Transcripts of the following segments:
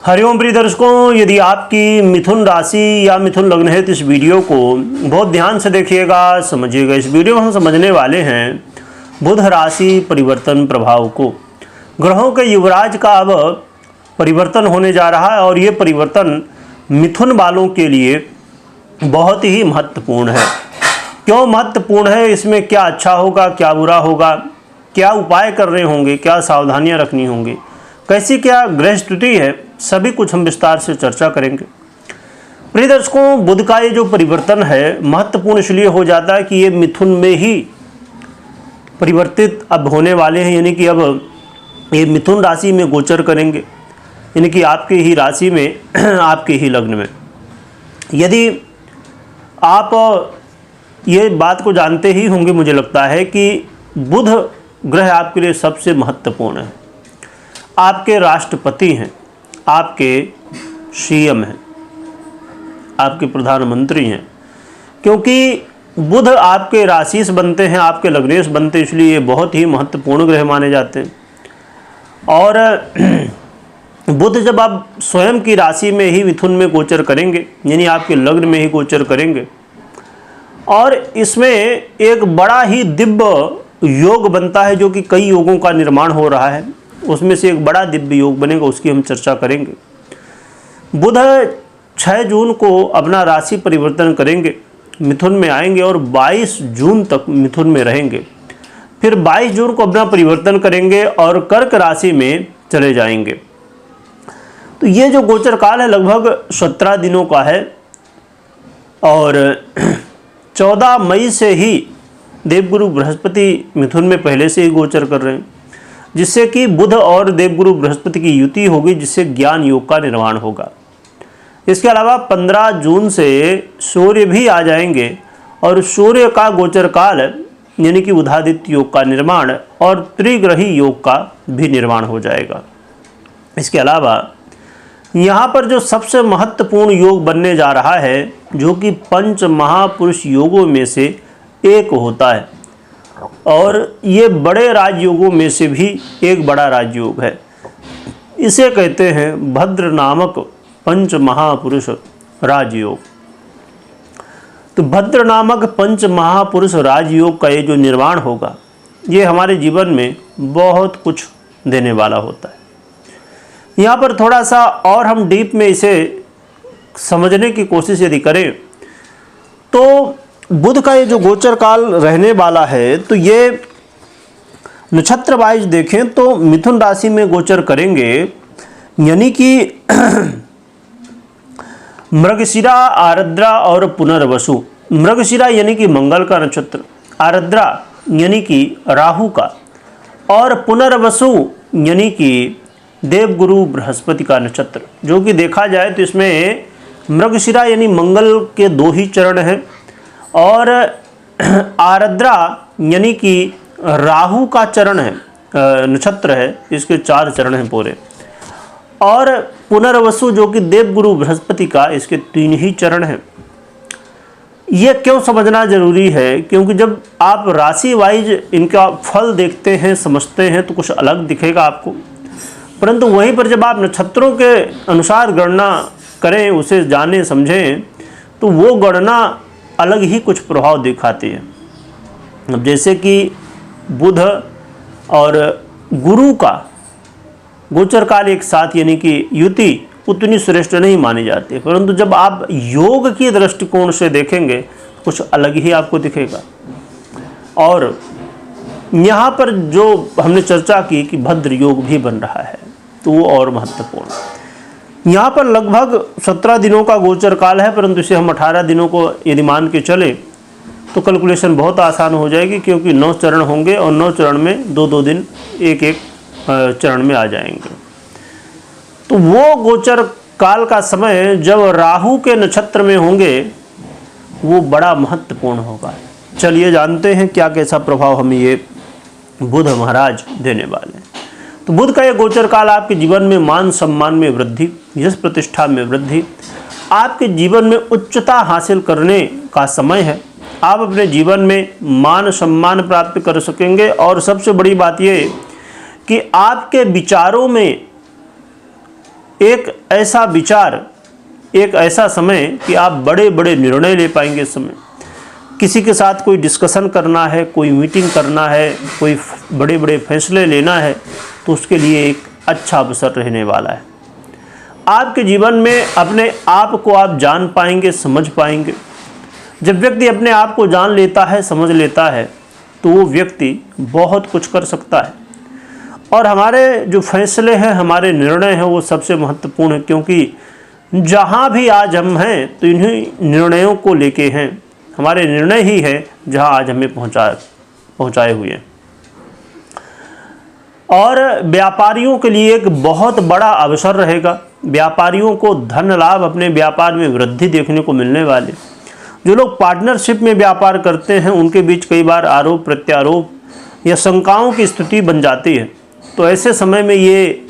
हरिओम प्रिय दर्शकों, यदि आपकी मिथुन राशि या मिथुन लग्न है तो इस वीडियो को बहुत ध्यान से देखिएगा, समझिएगा। इस वीडियो में हम समझने वाले हैं बुध राशि परिवर्तन प्रभाव को। ग्रहों के युवराज का अब परिवर्तन होने जा रहा है और ये परिवर्तन मिथुन वालों के लिए बहुत ही महत्वपूर्ण है। क्यों महत्वपूर्ण है, इसमें क्या अच्छा होगा, क्या बुरा होगा, क्या उपाय करने होंगे, क्या सावधानियां रखनी होंगी, कैसी क्या ग्रह स्थिति है, सभी कुछ हम विस्तार से चर्चा करेंगे। प्रिय दर्शकों, बुध का ये जो परिवर्तन है महत्वपूर्ण इसलिए हो जाता है कि ये मिथुन में ही परिवर्तित अब होने वाले हैं, यानी कि अब ये मिथुन राशि में गोचर करेंगे, यानी कि आपके ही राशि में आपके ही लग्न में। यदि आप ये बात को जानते ही होंगे, मुझे लगता है कि बुध ग्रह आपके लिए सबसे महत्वपूर्ण है। आपके राष्ट्रपति हैं, आपके सीएम हैं, आपके प्रधानमंत्री हैं, क्योंकि बुध आपके राशिस बनते हैं, आपके लग्नेश बनते हैं, इसलिए ये बहुत ही महत्वपूर्ण ग्रह माने जाते हैं। और बुध जब आप स्वयं की राशि में ही मिथुन में गोचर करेंगे, यानी आपके लग्न में ही गोचर करेंगे, और इसमें एक बड़ा ही दिव्य योग बनता है, जो कि कई योगों का निर्माण हो रहा है। उसमें से एक बड़ा दिव्य योग बनेगा, उसकी हम चर्चा करेंगे। बुध 6 जून को अपना राशि परिवर्तन करेंगे, मिथुन में आएंगे और 22 जून तक मिथुन में रहेंगे। फिर 22 जून को अपना परिवर्तन करेंगे और कर्क राशि में चले जाएंगे। तो ये जो गोचर काल है लगभग 17 दिनों का है और 14 मई से ही देवगुरु बृहस्पति मिथुन में पहले से ही गोचर कर रहे हैं, जिससे कि बुध और देवगुरु बृहस्पति की युति होगी, जिससे ज्ञान योग का निर्माण होगा। इसके अलावा 15 जून से सूर्य भी आ जाएंगे और सूर्य का गोचर काल यानी कि बुधादित्य योग का निर्माण और त्रिग्रही योग का भी निर्माण हो जाएगा। इसके अलावा यहाँ पर जो सबसे महत्वपूर्ण योग बनने जा रहा है, जो कि पंच महापुरुष योगों में से एक होता है और ये बड़े राजयोगों में से भी एक बड़ा राजयोग है। इसे कहते हैं भद्र नामक पंच महापुरुष राजयोग। तो भद्र नामक पंच महापुरुष राजयोग का ये जो निर्माण होगा, ये हमारे जीवन में बहुत कुछ देने वाला होता है। यहाँ पर थोड़ा सा और हम डीप में इसे समझने की कोशिश यदि करें तो बुध का ये जो गोचर काल रहने वाला है, तो ये नक्षत्र वाइज देखें तो मिथुन राशि में गोचर करेंगे, यानी कि मृगशिरा, आर्द्रा और पुनर्वसु। मृगशिरा यानी कि मंगल का नक्षत्र, आर्द्रा यानी कि राहु का, और पुनर्वसु यानी कि देवगुरु बृहस्पति का नक्षत्र। जो कि देखा जाए तो इसमें मृगशिरा यानी मंगल के 2 ही चरण हैं और आर्द्रा यानी कि राहु का चरण है, नक्षत्र है, इसके 4 चरण हैं पूरे, और पुनर्वसु जो कि देवगुरु बृहस्पति का, इसके 3 ही चरण हैं। ये क्यों समझना जरूरी है, क्योंकि जब आप राशि वाइज इनका फल देखते हैं, समझते हैं, तो कुछ अलग दिखेगा आपको, परंतु वहीं पर जब आप नक्षत्रों के अनुसार गणना करें, उसे जानें समझें, तो वो गणना अलग ही कुछ प्रभाव दिखाती है। अब जैसे कि बुध और गुरु का गोचर काल एक साथ यानी कि युति उतनी श्रेष्ठ नहीं मानी जाती है, परंतु जब आप योग की दृष्टिकोण से देखेंगे कुछ अलग ही आपको दिखेगा। और यहाँ पर जो हमने चर्चा की कि भद्र योग भी बन रहा है, तो वो और महत्वपूर्ण। यहाँ पर लगभग 17 दिनों का गोचर काल है, परंतु इसे हम 18 दिनों को यदि मान के चले तो कैलकुलेशन बहुत आसान हो जाएगी, क्योंकि 9 चरण होंगे और 9 चरण में 2-2 दिन एक चरण में आ जाएंगे। तो वो गोचर काल का समय जब राहु के नक्षत्र में होंगे, वो बड़ा महत्वपूर्ण होगा। चलिए जानते हैं क्या कैसा प्रभाव हमें ये बुध महाराज देने वाले हैं। तो बुध का ये गोचर काल आपके जीवन में मान सम्मान में वृद्धि, यश प्रतिष्ठा में वृद्धि, आपके जीवन में उच्चता हासिल करने का समय है। आप अपने जीवन में मान सम्मान प्राप्त कर सकेंगे और सबसे बड़ी बात ये कि आपके विचारों में एक ऐसा विचार, एक ऐसा समय कि आप बड़े बड़े निर्णय ले पाएंगे इस समय। किसी के साथ कोई डिस्कशन करना है, कोई मीटिंग करना है, कोई बड़े बड़े फैसले लेना है, तो उसके लिए एक अच्छा अवसर रहने वाला है। आपके जीवन में अपने आप को आप जान पाएंगे, समझ पाएंगे। जब व्यक्ति अपने आप को जान लेता है, समझ लेता है, तो वो व्यक्ति बहुत कुछ कर सकता है। और हमारे जो फैसले हैं, हमारे निर्णय हैं, वो सबसे महत्वपूर्ण है, क्योंकि जहाँ भी आज हम हैं तो इन्हीं निर्णयों को लेके हैं। हमारे निर्णय ही है जहाँ आज हमें पहुँचाए हुए हैं। और व्यापारियों के लिए एक बहुत बड़ा अवसर रहेगा। व्यापारियों को धन लाभ, अपने व्यापार में वृद्धि देखने को मिलने वाले। जो लोग पार्टनरशिप में व्यापार करते हैं, उनके बीच कई बार आरोप प्रत्यारोप या शंकाओं की स्थिति बन जाती है। तो ऐसे समय में ये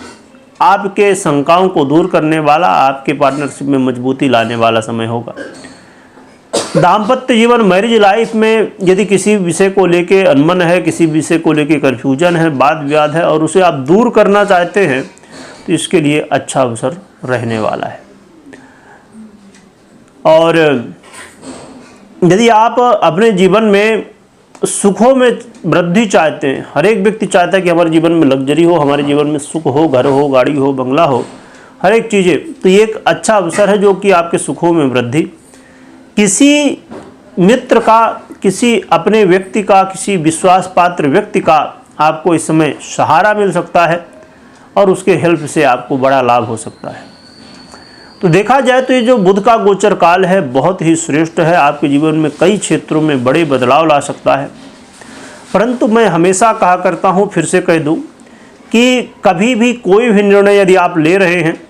आपके शंकाओं को दूर करने वाला, आपके पार्टनरशिप में मजबूती लाने वाला समय होगा। दाम्पत्य जीवन, मैरिज लाइफ में यदि किसी विषय को लेके अनमन है, किसी विषय को लेके कन्फ्यूजन है, वाद विवाद है और उसे आप दूर करना चाहते हैं, तो इसके लिए अच्छा अवसर रहने वाला है। और यदि आप अपने जीवन में सुखों में वृद्धि चाहते हैं, हर एक व्यक्ति चाहता है कि हमारे जीवन में लग्जरी हो, हमारे जीवन में सुख हो, घर हो, गाड़ी हो, बंगला हो, हर एक चीज़ें, तो ये एक अच्छा अवसर है जो कि आपके सुखों में वृद्धि। किसी मित्र का, किसी अपने व्यक्ति का, किसी विश्वास पात्र व्यक्ति का आपको इस समय सहारा मिल सकता है और उसके हेल्प से आपको बड़ा लाभ हो सकता है। तो देखा जाए तो ये जो बुध का गोचर काल है बहुत ही श्रेष्ठ है। आपके जीवन में कई क्षेत्रों में बड़े बदलाव ला सकता है। परंतु मैं हमेशा कहा करता हूँ, फिर से कह दूँ कि कभी भी कोई भी निर्णय यदि आप ले रहे हैं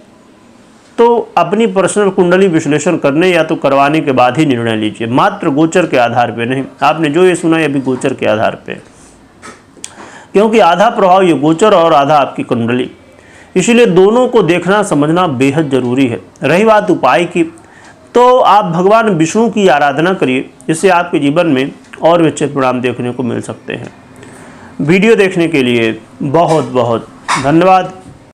तो अपनी पर्सनल कुंडली विश्लेषण करने या तो करवाने के बाद ही निर्णय लीजिए, मात्र गोचर के आधार पर नहीं। आपने जो ये सुना ये अभी गोचर के आधार पर, क्योंकि आधा प्रभाव ये गोचर और आधा आपकी कुंडली, इसीलिए दोनों को देखना समझना बेहद जरूरी है। रही बात उपाय की, तो आप भगवान विष्णु की आराधना करिए, जिससे आपके जीवन में और अच्छे परिणाम देखने को मिल सकते हैं। वीडियो देखने के लिए बहुत बहुत धन्यवाद।